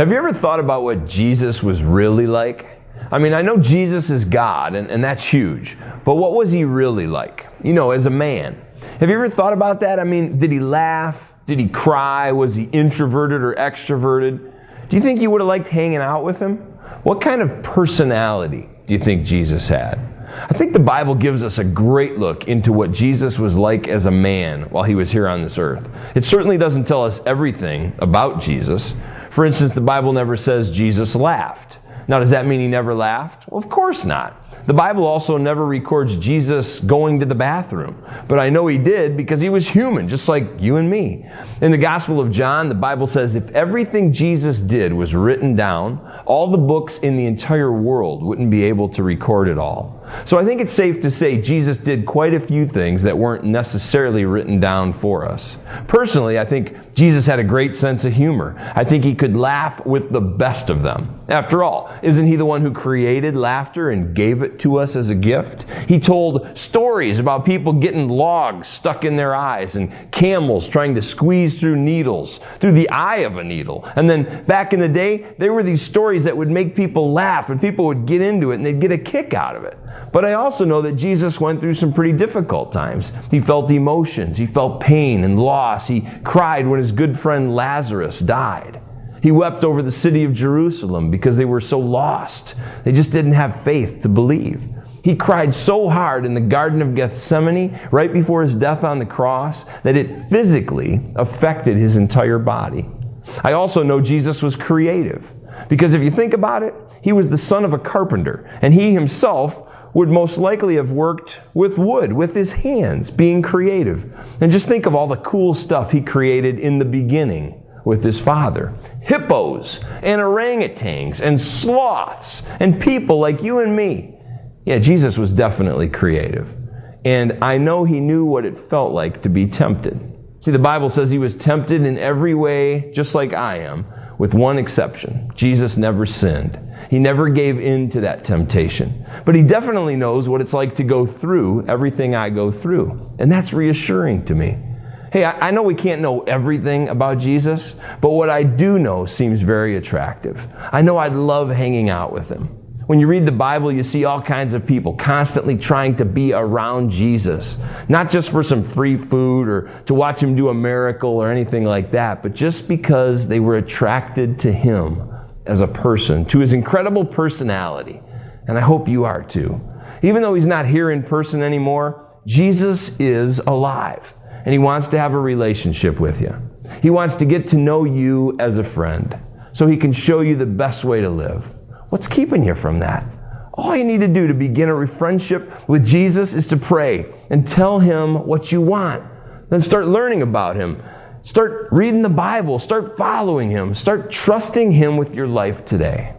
Have you ever thought about what Jesus was really like? I mean, I know Jesus is God, and that's huge. But what was he really like? You know, as a man. Have you ever thought about that? I mean, did he laugh? Did he cry? Was he introverted or extroverted? Do you think you would have liked hanging out with him? What kind of personality do you think Jesus had? I think the Bible gives us a great look into what Jesus was like as a man while he was here on this earth. It certainly doesn't tell us everything about Jesus. For instance, the Bible never says Jesus laughed. Now, does that mean he never laughed? Well, of course not. The Bible also never records Jesus going to the bathroom. But I know he did because he was human, just like you and me. In the Gospel of John, the Bible says if everything Jesus did was written down, all the books in the entire world wouldn't be able to record it all. So I think it's safe to say Jesus did quite a few things that weren't necessarily written down for us. Personally, I think Jesus had a great sense of humor. I think he could laugh with the best of them. After all, isn't he the one who created laughter and gave it to us as a gift? He told stories about people getting logs stuck in their eyes and camels trying to squeeze through needles, through the eye of a needle. And then back in the day, there were these stories that would make people laugh and people would get into it and they'd get a kick out of it. But I also know that Jesus went through some pretty difficult times. He felt emotions. He felt pain and loss. He cried when his good friend Lazarus died. He wept over the city of Jerusalem because they were so lost. They just didn't have faith to believe. He cried so hard in the Garden of Gethsemane right before his death on the cross that it physically affected his entire body. I also know Jesus was creative because if you think about it, he was the son of a carpenter, and he himself would most likely have worked with wood, with his hands, being creative. And just think of all the cool stuff he created in the beginning with his father. Hippos and orangutans and sloths and people like you and me. Yeah, Jesus was definitely creative. And I know he knew what it felt like to be tempted. See, the Bible says he was tempted in every way, just like I am, with one exception. Jesus never sinned. He never gave in to that temptation. But he definitely knows what it's like to go through everything I go through. And that's reassuring to me. Hey, I know we can't know everything about Jesus, but what I do know seems very attractive. I know I'd love hanging out with him. When you read the Bible, you see all kinds of people constantly trying to be around Jesus. Not just for some free food or to watch him do a miracle or anything like that, but just because they were attracted to him as a person, to his incredible personality. And I hope you are too. Even though he's not here in person anymore, Jesus is alive. And he wants to have a relationship with you. He wants to get to know you as a friend so he can show you the best way to live. What's keeping you from that? All you need to do to begin a friendship with Jesus is to pray and tell him what you want. Then start learning about him. Start reading the Bible. Start following him. Start trusting him with your life today.